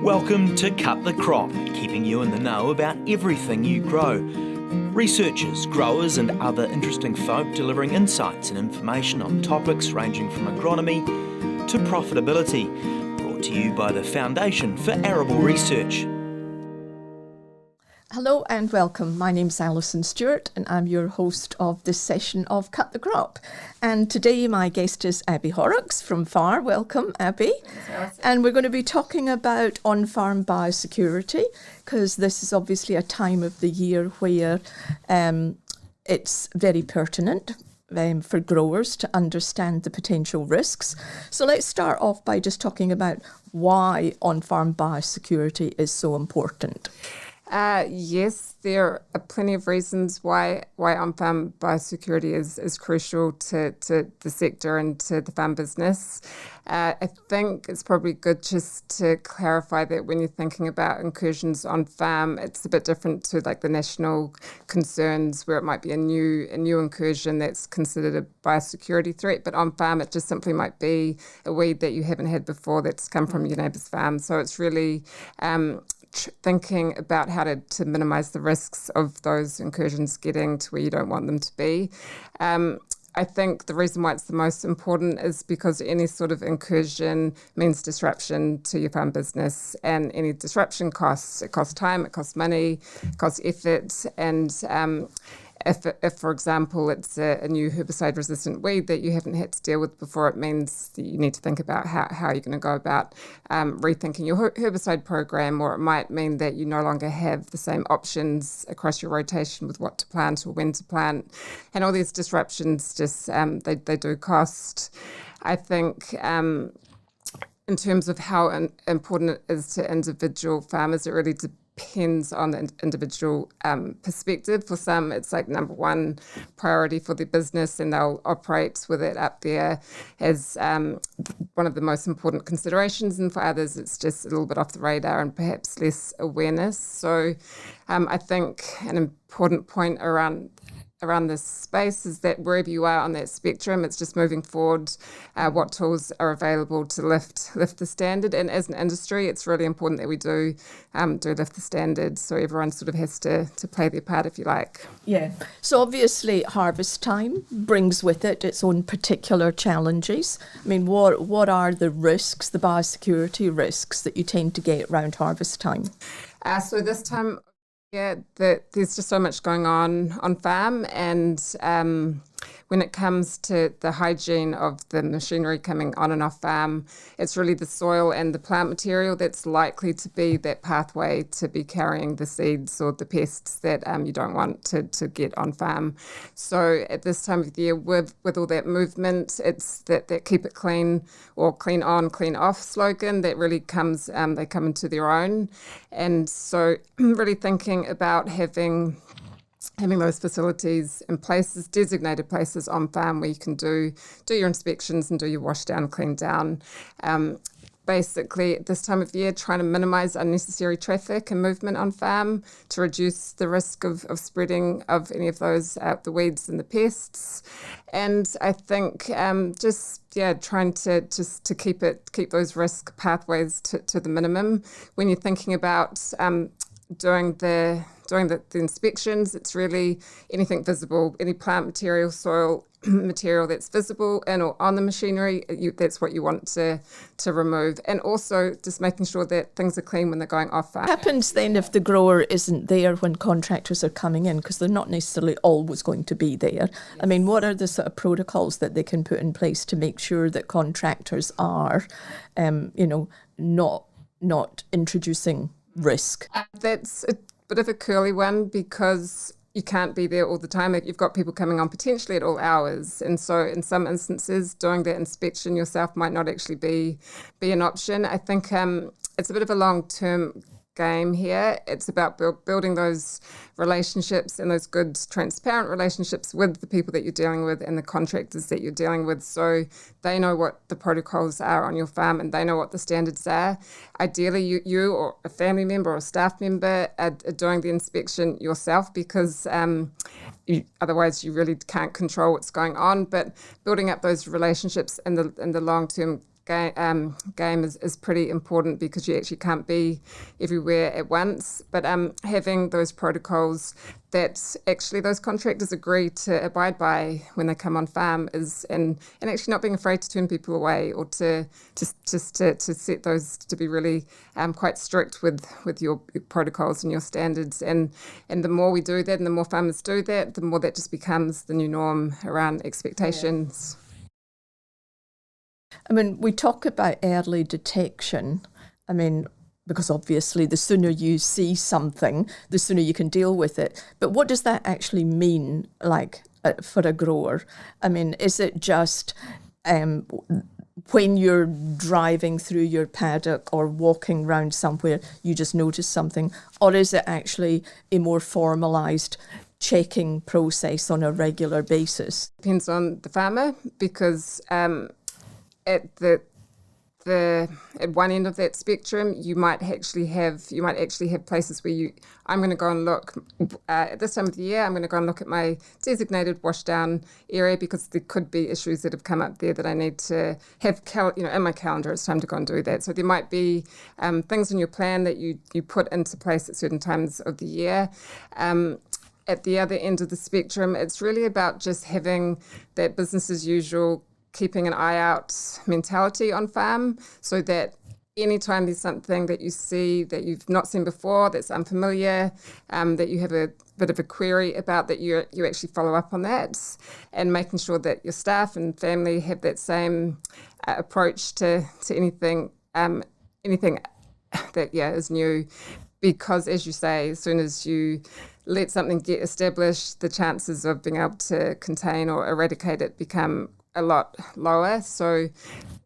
Welcome to Cut the Crop, keeping you in the know about everything you grow. Researchers, growers and other interesting folk delivering insights and information on topics ranging from agronomy to profitability. Brought to you by the Foundation for Arable Research. Hello and welcome. My name's Alison Stewart and I'm your host of this session of Cut the Crop. And today my guest is Abby Horrocks from FAR. Welcome, Abby. Thanks, and we're going to be talking about on-farm biosecurity, because this is obviously a time of the year where it's very pertinent for growers to understand the potential risks. So let's start off by just talking about why on-farm biosecurity is so important. Yes, there are plenty of reasons why on-farm biosecurity is crucial to the sector and to the farm business. I think it's probably good just to clarify that when you're thinking about incursions on farm, it's a bit different to like the national concerns where it might be a new incursion that's considered a biosecurity threat, but on farm it just simply might be a weed that you haven't had before that's come from your neighbour's farm. So it's really thinking about how to minimise the risks of those incursions getting to where you don't want them to be. I think the reason why it's the most important is because any sort of incursion means disruption to your farm business, and any disruption costs. It costs time, it costs money, it costs effort, and if, for example, it's a new herbicide-resistant weed that you haven't had to deal with before, it means that you need to think about how you're going to go about rethinking your herbicide program, or it might mean that you no longer have the same options across your rotation with what to plant or when to plant. And all these disruptions just, they do cost. I think in terms of how important it is to individual farmers, it really depends on the individual perspective. For some, it's like number one priority for their business, and they'll operate with it up there as one of the most important considerations. And for others, it's just a little bit off the radar and perhaps less awareness. So I think an important point around this space is that wherever you are on that spectrum, it's just moving forward what tools are available to lift the standard. And as an industry, it's really important that we do lift the standard, so everyone sort of has to play their part, if you like. Yeah. So obviously harvest time brings with it its own particular challenges. I mean, what are the risks, the biosecurity risks that you tend to get around harvest time? So this time, there's just so much going on farm, and when it comes to the hygiene of the machinery coming on and off farm, it's really the soil and the plant material that's likely to be that pathway to be carrying the seeds or the pests that you don't want to get on farm. So at this time of the year, with all that movement, it's that keep it clean or clean on, clean off slogan that really comes, they come into their own. And so really thinking about having those facilities in places, designated places on farm where you can do your inspections and do your wash down, clean down. Basically, at this time of year, trying to minimise unnecessary traffic and movement on farm to reduce the risk of spreading of any of those, the weeds and the pests. And I think trying to keep those risk pathways to the minimum. When you're thinking about doing the inspections, it's really anything visible, any plant material, soil material that's visible in or on the machinery, that's what you want to remove. And also just making sure that things are clean when they're going off farm. What happens then if the grower isn't there when contractors are coming in, because they're not necessarily always going to be there? Yes. I mean, what are the sort of protocols that they can put in place to make sure that contractors are, not introducing risk? That's a bit of a curly one, because you can't be there all the time. You've got people coming on potentially at all hours. And so in some instances, doing that inspection yourself might not actually be an option. I think it's a bit of a long-term game here. It's about building those relationships and those good, transparent relationships with the people that you're dealing with and the contractors that you're dealing with, so they know what the protocols are on your farm and they know what the standards are. Ideally, you or a family member or a staff member are doing the inspection yourself, because otherwise you really can't control what's going on. But building up those relationships in the long term game is pretty important because you actually can't be everywhere at once. But having those protocols that actually those contractors agree to abide by when they come on farm and actually not being afraid to turn people away or to set those to be really quite strict with your protocols and your standards. And the more we do that and the more farmers do that, the more that just becomes the new norm around expectations. I mean, we talk about early detection. I mean, because obviously the sooner you see something, the sooner you can deal with it. But what does that actually mean, like, for a grower? I mean, is it just when you're driving through your paddock or walking around somewhere, you just notice something? Or is it actually a more formalised checking process on a regular basis? Depends on the farmer, because at one end of that spectrum, you might actually have places where I'm going to go and look at this time of the year. I'm going to go and look at my designated washdown area because there could be issues that have come up there that I need to have in my calendar. It's time to go and do that. So there might be things in your plan that you put into place at certain times of the year. At the other end of the spectrum, it's really about just having that business as usual, keeping an eye out mentality on farm, so that anytime there's something that you see that you've not seen before, that's unfamiliar, that you have a bit of a query about, that you actually follow up on that, and making sure that your staff and family have that same approach to anything that is new. Because, as you say, as soon as you let something get established, the chances of being able to contain or eradicate it become a lot lower. So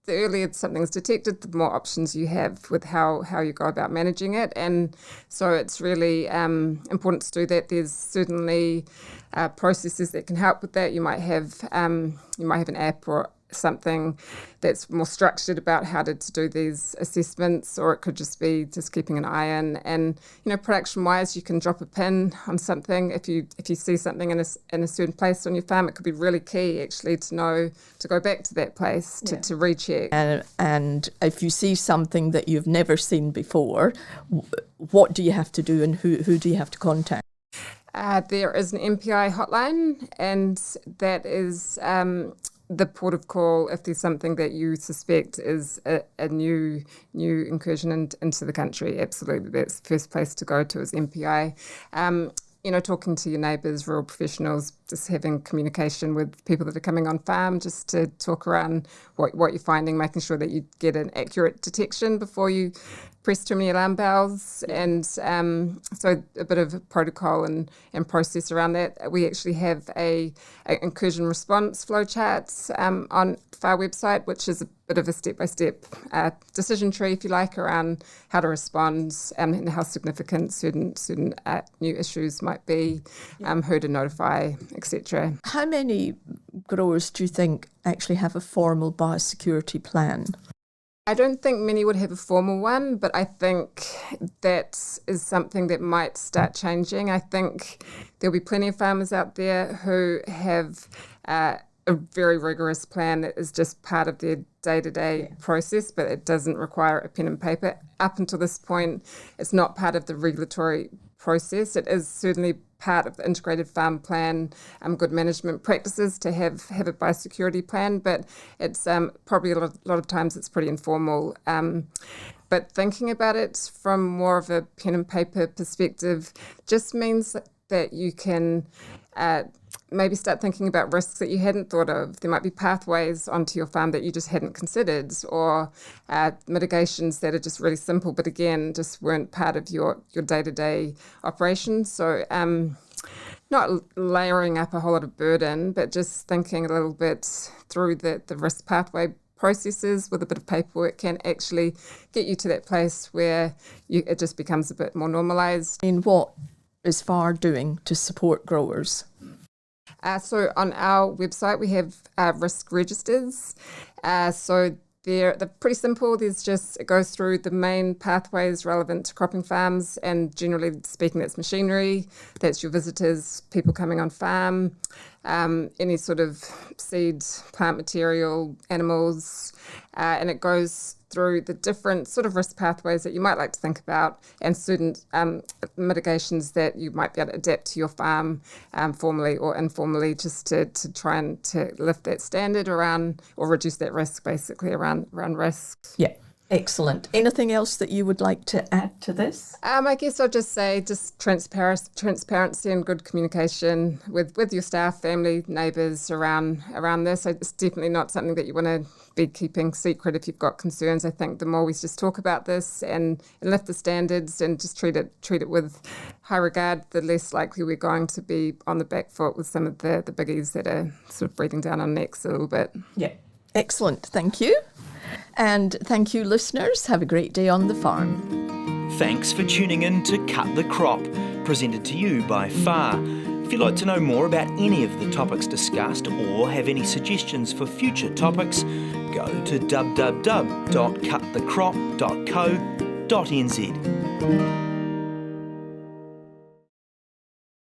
the earlier something's detected, the more options you have with how you go about managing it. And so it's really important to do that. There's certainly processes that can help with that. You might have an app or something that's more structured about how to do these assessments, or it could just be just keeping an eye in. And production wise, you can drop a pin on something. If you see something in a certain place on your farm, it could be really key actually to know to go back to that place to recheck. And if you see something that you've never seen before, what do you have to do, and who do you have to contact? There is an MPI hotline, and that is the port of call if there's something that you suspect is a new incursion into the country. Absolutely, that's the first place to go to is MPI. Talking to your neighbours, rural professionals, just having communication with people that are coming on farm, just to talk around what you're finding, making sure that you get an accurate detection before you press too many alarm bells. And so a bit of a protocol and process around that. We actually have a incursion response flowchart on our website, which is a bit of a step-by-step decision tree, if you like, around how to respond and how significant certain new issues might be, who to notify, etc. How many growers do you think actually have a formal biosecurity plan? I don't think many would have a formal one, but I think that is something that might start changing. I think there'll be plenty of farmers out there who have a very rigorous plan that is just part of their day-to-day process, but it doesn't require a pen and paper. Up until this point, it's not part of the regulatory process. It is certainly part of the integrated farm plan, good management practices to have a biosecurity plan, but it's probably a lot of times it's pretty informal. But thinking about it from more of a pen and paper perspective just means that you can maybe start thinking about risks that you hadn't thought of. There might be pathways onto your farm that you just hadn't considered, or mitigations that are just really simple, but again, just weren't part of your day-to-day operations. So not layering up a whole lot of burden, but just thinking a little bit through the risk pathway processes with a bit of paperwork can actually get you to that place where it just becomes a bit more normalised. And what is FAR doing to support growers? So on our website, we have risk registers. So they're pretty simple. It goes through the main pathways relevant to cropping farms, and generally speaking, that's machinery, that's your visitors, people coming on farm, any sort of seed, plant material, animals, and it goes through the different sort of risk pathways that you might like to think about and certain mitigations that you might be able to adapt to your farm formally or informally, just to try and to lift that standard around or reduce that risk basically around risk. Yeah. Excellent. Anything else that you would like to add to this? I guess I'll just say transparency and good communication with your staff, family, neighbours around this. It's definitely not something that you want to be keeping secret if you've got concerns. I think the more we just talk about this and lift the standards and just treat it with high regard, the less likely we're going to be on the back foot with some of the biggies that are sort of breathing down our necks a little bit. Yeah. Excellent. Thank you. And thank you, listeners. Have a great day on the farm. Thanks for tuning in to Cut the Crop, presented to you by FAR. If you'd like to know more about any of the topics discussed or have any suggestions for future topics, go to www.cutthecrop.co.nz.